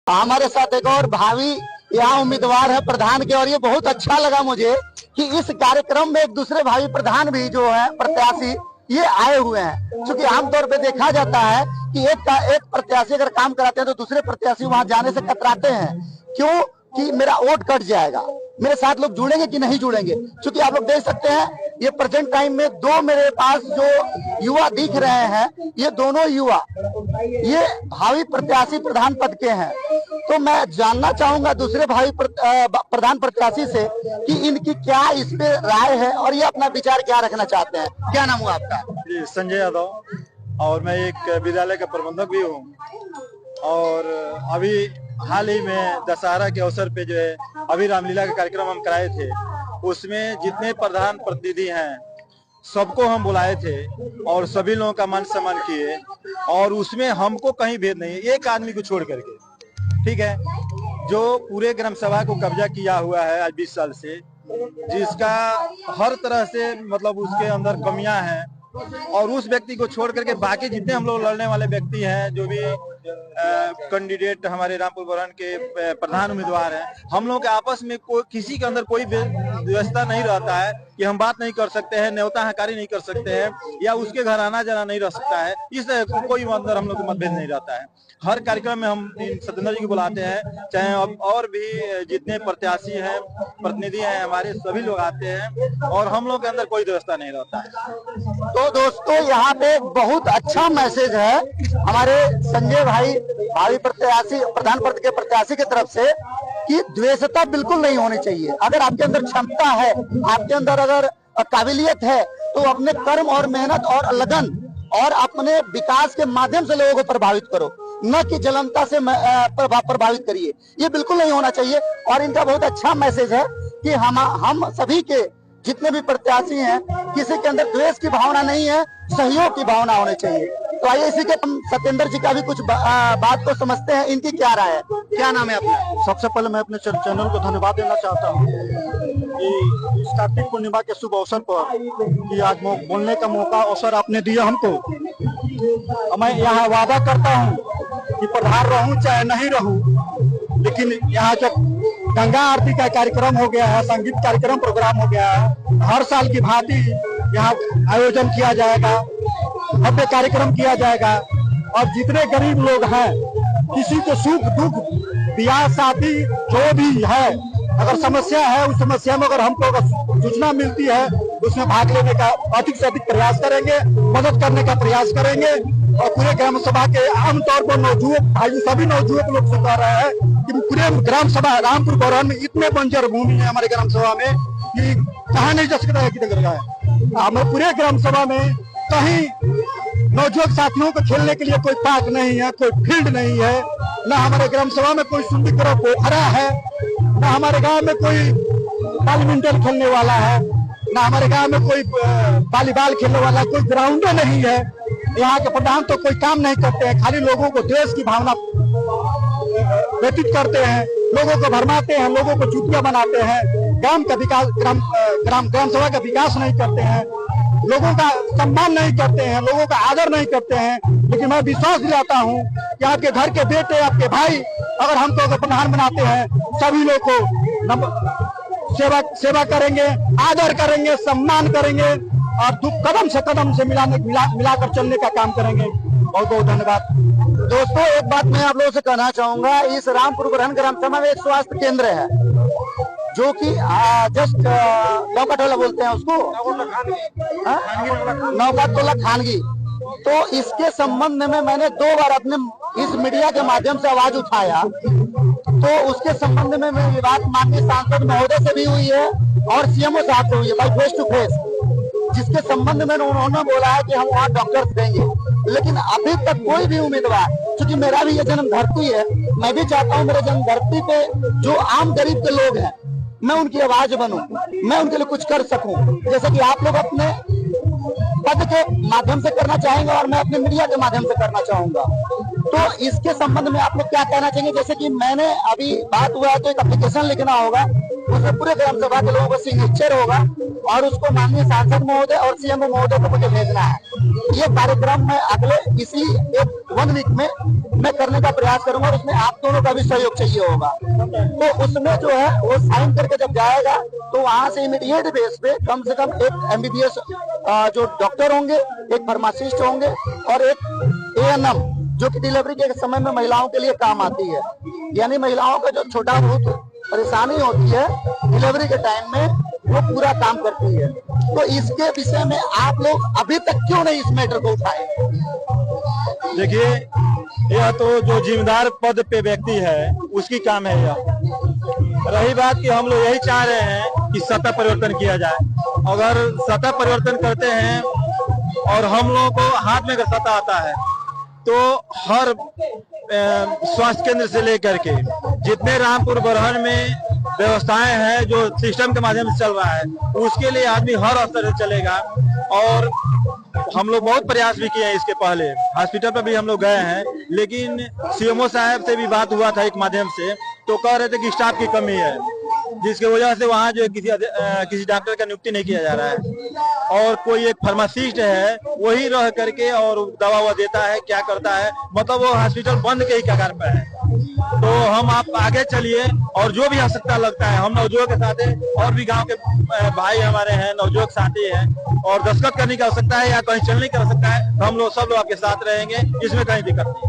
हमारे साथ एक और भावी यहाँ उम्मीदवार है प्रधान के, और ये बहुत अच्छा लगा मुझे कि इस कार्यक्रम में एक दूसरे भावी प्रधान भी जो है प्रत्याशी ये आए हुए हैं। क्योंकि आमतौर पे देखा जाता है कि एक प्रत्याशी अगर काम कराते हैं तो दूसरे प्रत्याशी वहां जाने से कतराते हैं, क्यों कि मेरा वोट कट जाएगा, मेरे साथ लोग जुड़ेंगे कि नहीं जुड़ेंगे। क्योंकि आप लोग देख सकते हैं ये प्रेजेंट टाइम में दो मेरे पास जो युवा दिख रहे हैं, ये दोनों युवा ये भावी प्रत्याशी प्रधान पद के हैं। तो मैं जानना चाहूंगा दूसरे भावी प्रधान प्रत्याशी से कि इनकी क्या इस पे राय है और ये अपना विचार क्या रखना चाहते हैं। क्या नाम हुआ आपका? जी, संजय यादव, और मैं एक विद्यालय का प्रबंधक भी हूँ। और अभी हाल ही में दशहरा के अवसर पे जो है अभी रामलीला का कार्यक्रम हम कराए थे, उसमें जितने प्रधान प्रतिनिधि हैं सबको हम बुलाए थे और सभी लोगों का मान सम्मान किए, और उसमें हमको कहीं भेद नहीं है, एक आदमी को छोड़ करके, ठीक है, जो पूरे ग्राम सभा को कब्जा किया हुआ है आज 20 साल से, जिसका हर तरह से मतलब उसके अंदर कमियां हैं, और उस व्यक्ति को छोड़ करके बाकी जितने हम लोग लड़ने वाले व्यक्ति हैं, जो भी कैंडिडेट हमारे रामपुर बरहन के प्रधान उम्मीदवार हैं, हम लोग के आपस में किसी के अंदर कोई व्यवस्था नहीं रहता है कि हम बात नहीं कर सकते हैं, न्योता हकारी नहीं कर सकते हैं, या उसके घर आना जाना नहीं रह सकता है। इस कोई अंदर हम लोग को मतभेद नहीं रहता है। हर कार्यक्रम में हम सत्येंद्र जी को बुलाते हैं, चाहे और भी जितने प्रत्याशी हैं प्रतिनिधि हैं हमारे, सभी लोग आते हैं, और हम लोग के अंदर कोई व्यवस्था नहीं रहता है। तो दोस्तों यहाँ पे बहुत अच्छा मैसेज है हमारे संजय भाई भावी प्रत्याशी प्रधान पद के प्रत्याशी की तरफ से कि द्वेषता बिल्कुल नहीं होनी चाहिए। अगर आपके अंदर क्षमता है, आपके अंदर अगर काबिलियत है, तो अपने कर्म और मेहनत और लगन और अपने विकास के माध्यम से लोगों को प्रभावित करो, न कि जलनता से प्रभावित करिए। ये बिल्कुल नहीं होना चाहिए। और इनका बहुत अच्छा मैसेज है कि हम सभी के जितने भी प्रत्याशी हैं, किसी के अंदर द्वेष की भावना नहीं है, सहयोग की भावना होनी चाहिए। तो आइए इसी के हम सत्येंद्र जी का भी कुछ बात को समझते हैं, इनकी क्या राय है। क्या नाम है आपका? सबसे पहले मैं अपने चैनल को धन्यवाद देना चाहता हूँ कि इस कार्तिक पूर्णिमा के शुभ अवसर पर कि आज बोलने का मौका अवसर आपने दिया हमको। मैं यहाँ वादा करता हूँ कि प्रधान रहूं चाहे नहीं रहूं, लेकिन यहाँ जब गंगा आरती का कार्यक्रम हो गया है, संगीत कार्यक्रम प्रोग्राम हो गया है, हर साल की भांति यहाँ आयोजन किया जाएगा, भव्य कार्यक्रम किया जाएगा, और जितने गरीब लोग हैं, किसी को सुख दुख ब्याह शादी जो भी है, अगर समस्या है, उस समस्या में अगर हमको सूचना मिलती है, उसमें भाग लेने का अधिक से अधिक प्रयास करेंगे, मदद करने का प्रयास करेंगे। और पूरे ग्राम सभा के आमतौर पर नौजुवक भाई सभी नौजुवक लोग से कह रहे हैं कि पूरे ग्राम सभा रामपुर बरहन में इतने बंजर भूमि है हमारे ग्राम सभा में कि कहा नहीं जा सकता है कि हमें पूरे ग्राम सभा में कहीं नौजुवक साथियों को खेलने के लिए कोई पार्क नहीं है, कोई फील्ड नहीं है, न हमारे ग्राम सभा में कोई सुंदर तरह पोखरा है, न हमारे गांव में कोई बैडमिंटन खेलने वाला है, न हमारे गांव में कोई वॉलीबॉल खेलने वाला कोई ग्राउंड नहीं है। यहाँ के प्रधान तो कोई काम नहीं करते हैं, खाली लोगों को देश की भावना व्यतीत करते हैं, लोगों को भरमाते हैं, लोगों को चुटिया बनाते हैं, ग्राम का विकास ग्राम सभा का विकास नहीं करते हैं, लोगों का सम्मान नहीं करते हैं, लोगों का आदर नहीं करते हैं। लेकिन मैं विश्वास दिलाता हूँ कि आपके घर के बेटे, आपके भाई अगर हमको अगर प्रधान बनाते हैं, सभी लोग को सेवा करेंगे, आदर करेंगे, सम्मान करेंगे, और कदम से कदम से मिलाकर चलने का काम करेंगे। बहुत बहुत धन्यवाद। दोस्तों एक बात मैं आप लोगों से कहना चाहूंगा, इस रामपुर बरहन ग्राम सभा में एक स्वास्थ्य केंद्र है जो कि जस्ट नौकाटोला बोलते हैं उसको, नौकाटोला खानगी। तो इसके संबंध में मैंने 2 बार अपने इस मीडिया के माध्यम से आवाज उठाया, तो उसके संबंध में मेरी बात माननीय सांसद महोदय से भी हुई है और सीएमओ साहब से हुई है, भाई फेस टू फेस, जिसके संबंध में उन्होंने बोला है कि हम वहाँ डॉक्टर्स देंगे। लेकिन अभी तक कोई भी उम्मीदवार, क्योंकि मेरा भी ये जन्म धरती है, मैं भी चाहता हूँ मेरे जन्म धरती पे जो आम गरीब के लोग हैं, मैं उनकी आवाज बनूं, मैं उनके लिए कुछ कर सकूं, जैसे कि आप लोग अपने पद के माध्यम से करना चाहेंगे और मैं अपने मीडिया के माध्यम से करना चाहूंगा। तो इसके संबंध में आप लोग क्या कहना चाहेंगे? जैसे कि मैंने अभी बात हुआ है तो एक एप्लीकेशन लिखना होगा उसमें पूरे ग्राम सभा के लोगों का सिग्नेचर होगा और उसको माननीय सांसद महोदय और सीएम महोदय को मुझे भेजना है। ये कार्यक्रम मैं अगले इसी 1 वीक में मैं करने का प्रयास करूंगा और उसमें आप दोनों का भी सहयोग चाहिए होगा। तो उसमें जो है वो साइन करके जब जाएगा तो वहां से इमीडिएट बेस पे कम से कम एक MBBS जो डॉक्टर होंगे, एक फार्मासिस्ट होंगे और एक ANM जो कि डिलीवरी के समय में महिलाओं के लिए काम आती है। यानी महिलाओं का जो छोटा बहुत परेशानी होती है डिलीवरी के टाइम में वो पूरा काम करती है। तो इसके विषय में आप लोग अभी तक क्यों नहीं इस मैटर को उठाए? देखिए, यह तो जो जिम्मेदार पद पे व्यक्ति है उसकी काम है यह। रही बात कि हम लोग यही चाह रहे हैं कि सत्ता परिवर्तन किया जाए। अगर सत्ता परिवर्तन करते हैं और हम लोगों को हाथ में अगर सत्ता आता है तो हर स्वास्थ्य केंद्र से लेकर के जितने रामपुर बरहन में व्यवस्थाएं हैं जो सिस्टम के माध्यम से चल रहा है उसके लिए आदमी हर स्तर से चलेगा। और हम लोग बहुत प्रयास भी किए हैं इसके पहले, हॉस्पिटल पर भी हम लोग गए हैं, लेकिन CMO साहब से भी बात हुआ था एक माध्यम से, तो कह रहे थे कि स्टाफ की कमी है जिसकी वजह से वहाँ जो किसी डॉक्टर का नियुक्ति नहीं किया जा रहा है और कोई एक फार्मासिस्ट है वही रह करके और दवा ववा देता है, क्या करता है, मतलब वो हॉस्पिटल बंद के ही कगार पर है। तो हम आप आगे चलिए और जो भी आवश्यकता लगता है हम नवजुवक के साथ है और भी गांव के भाई हमारे हैं नवजुवक साथी हैं और दस्तखत करने की आवश्यकता है या कहीं चलने की आवश्यकता है तो हम लोग सब लोग आपके साथ रहेंगे, इसमें कहीं दिक्कत नहीं।